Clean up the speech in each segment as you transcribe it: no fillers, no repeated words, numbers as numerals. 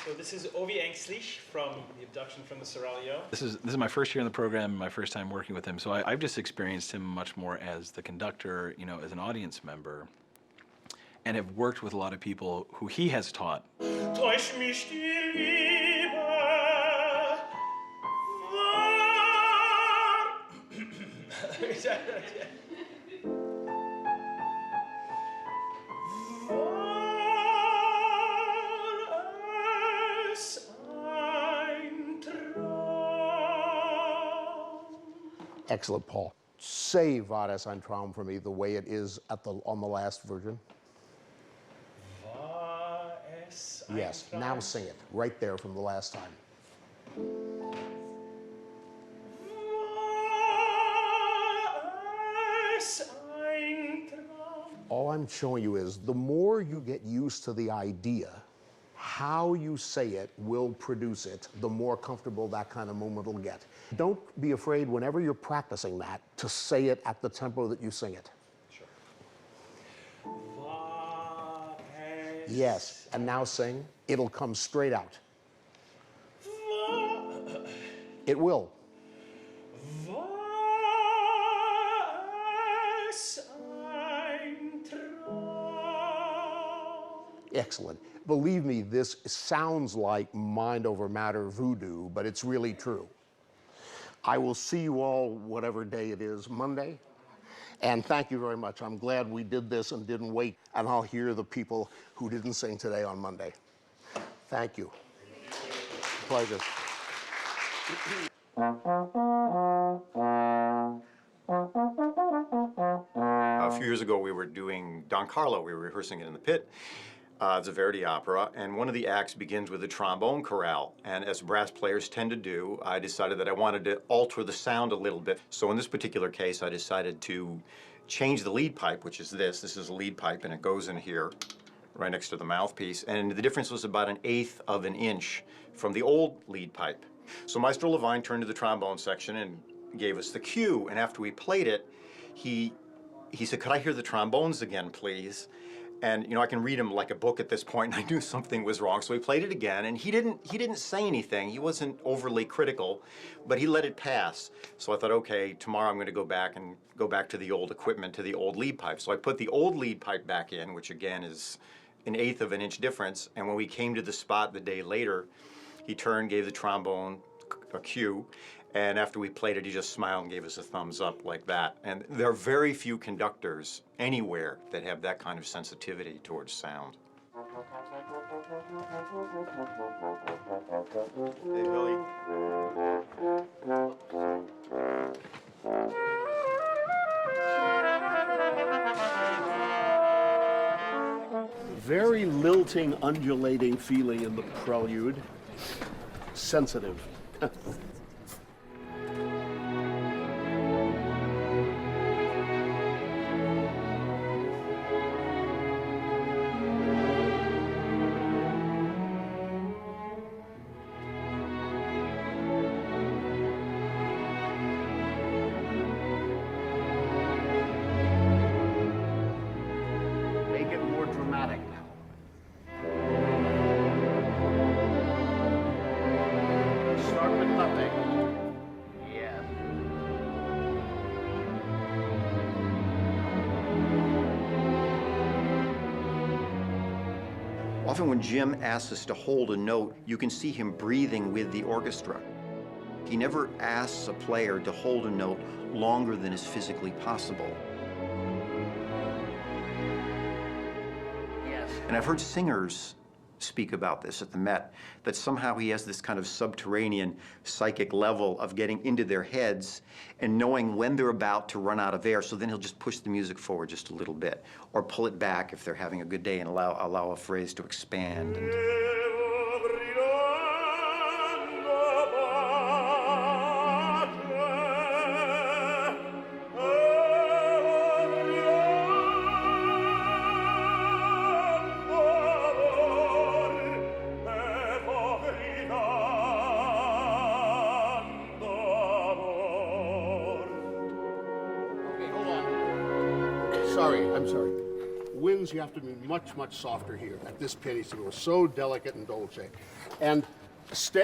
So this is Ovi Ängstlich from The Abduction from the Seraglio. This is my first year in the program, my first time working with him, so I've just experienced him much more as the conductor, you know, as an audience member, and have worked with a lot of people who he has taught. Täusch mich die Liebe war es ein Traum. Excellent, Paul. Say War es ein Traum for me the way it is on the last version. War es ein Yes, Traum? now sing it, right there from the last time. War es ein Traum? All I'm showing you is the more you get used to the idea, how you say it will produce it, the more comfortable that kind of movement will get. Don't be afraid whenever you're practicing that to say it at the tempo that you sing it. Sure. War es Yes, and now sing, it'll come straight out. war It will. es ein Traum? Excellent. Believe me, this sounds like mind over matter voodoo, but it's really true. I will see you all whatever day it is, Monday. And thank you very much. I'm glad we did this and didn't wait, and I'll hear the people who didn't sing today on Monday. Thank you. Pleasure. A few years ago, we were doing Don Carlo. We were rehearsing it in the pit. It's a Verdi opera, and one of the acts begins with a trombone chorale. And as brass players tend to do, I decided that I wanted to alter the sound a little bit. So in this particular case, I decided to change the lead pipe, which is this. This is a lead pipe, and it goes in here, right next to the mouthpiece. And the difference was about 1/8 of an inch from the old lead pipe. So Maestro Levine turned to the trombone section and gave us the cue. And after we played it, he said, "Could I hear the trombones again, please?" And you know, I can read him like a book at this point, and I knew something was wrong. So we played it again, and he didn't say anything. He wasn't overly critical, but he let it pass. So I thought, okay, tomorrow I'm going to go back to the old equipment, to the old lead pipe. So I put the old lead pipe back in, which again is 1/8 of an inch difference. And when we came to the spot the day later, he turned, gave the trombone a cue, and after we played it, he just smiled and gave us a thumbs up like that. And there are very few conductors anywhere that have that kind of sensitivity towards sound. Hey, Billy. Very lilting, undulating feeling in the prelude. Sensitive. Make it more dramatic now. Start with nothing. Yes. Often when Jim asks us to hold a note, you can see him breathing with the orchestra. He never asks a player to hold a note longer than is physically possible. Yes. And I've heard singers speak about this at the Met, that somehow he has this kind of subterranean psychic level of getting into their heads and knowing when they're about to run out of air, so then he'll just push the music forward just a little bit, or pull it back if they're having a good day and allow a phrase to expand. Sorry, I'm sorry. winds, you have to be much, much softer here at this pianissimo. We're so delicate and dolce. And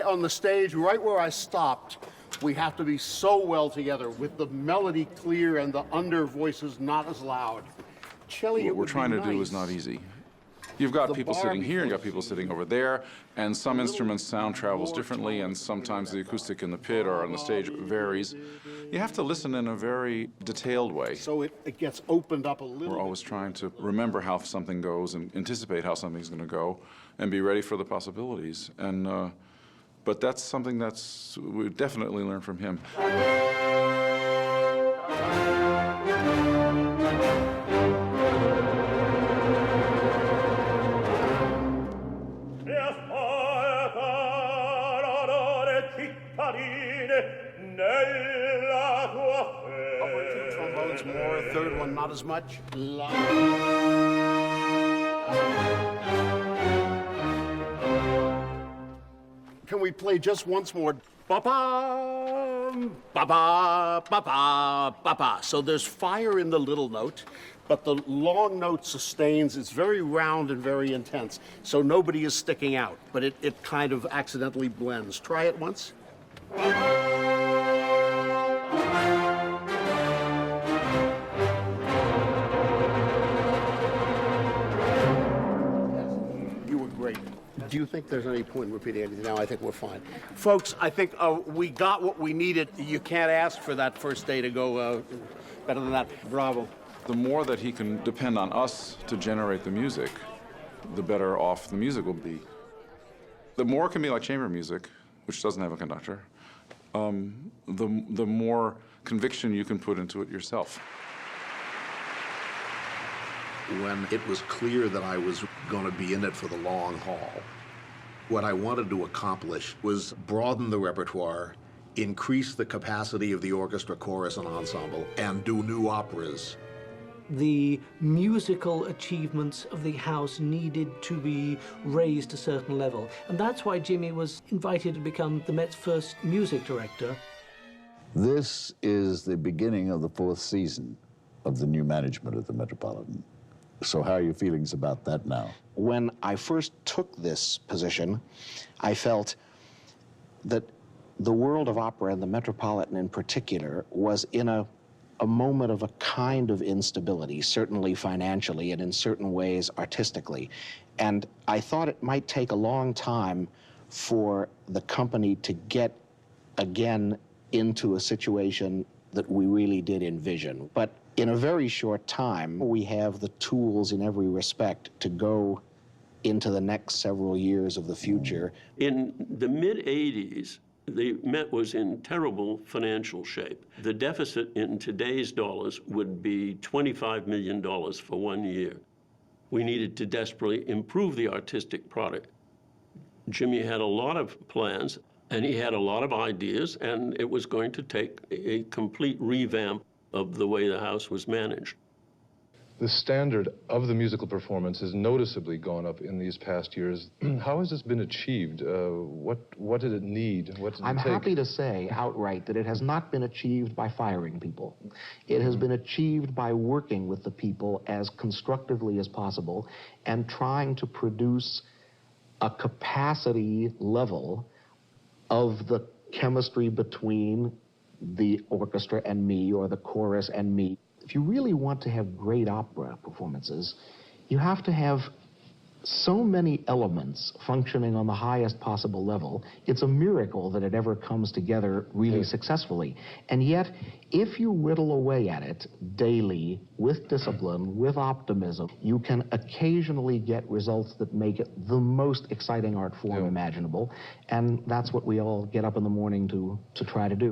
on the stage, right where I stopped, we have to be so well together with the melody clear and the under voices not as loud. Celli, What we're trying to do is not easy. You've got people sitting here, you've got people sitting over there, and some instruments' sound travels differently, and sometimes the acoustic in the pit or on the stage varies. You have to listen in a very detailed way. So it gets opened up a little. We're always trying to remember how something goes and anticipate how something's going to go and be ready for the possibilities. And but that's something we definitely learned from him. Two trombones more, third one not as much. Can we play just once more? Ba-ba, ba-ba, ba-ba, ba-ba. So there's fire in the little note, but the long note sustains. It's very round and very intense, so nobody is sticking out, but it kind of accidentally blends. Try it once. Do you think there's any point in repeating anything now? I think we're fine. Folks, I think we got what we needed. You can't ask for that first day to go better than that. Bravo. The more that he can depend on us to generate the music, the better off the music will be. The more it can be like chamber music, which doesn't have a conductor, the more conviction you can put into it yourself. When it was clear that I was going to be in it for the long haul, what I wanted to accomplish was broaden the repertoire, increase the capacity of the orchestra, chorus, and ensemble, and do new operas. The musical achievements of the house needed to be raised to a certain level. And that's why Jimmy was invited to become the Met's first music director. This is the beginning of the 4th season of the new management of the Metropolitan. So how are your feelings about that now? When I first took this position, I felt that the world of opera, and the Metropolitan in particular, was in a moment of a kind of instability, certainly financially and in certain ways artistically. And I thought it might take a long time for the company to get again into a situation that we really did envision. But in a very short time, we have the tools in every respect to go into the next several years of the future. In the mid-'80s, the Met was in terrible financial shape. The deficit in today's dollars would be $25 million for 1 year. We needed to desperately improve the artistic product. Jimmy had a lot of plans, and he had a lot of ideas, and it was going to take a complete revamp of the way the house was managed. The standard of the musical performance has noticeably gone up in these past years. How has this been achieved? What did it need? What did it I'm take? happy to say outright that it has not been achieved by firing people. It has been achieved by working with the people as constructively as possible and trying to produce a capacity level of the chemistry between the orchestra and me, or the chorus and me. If you really want to have great opera performances, you have to have so many elements functioning on the highest possible level. It's a miracle that it ever comes together really successfully. And yet, if you whittle away at it daily, with discipline, with optimism, you can occasionally get results that make it the most exciting art form imaginable. And that's what we all get up in the morning to try to do.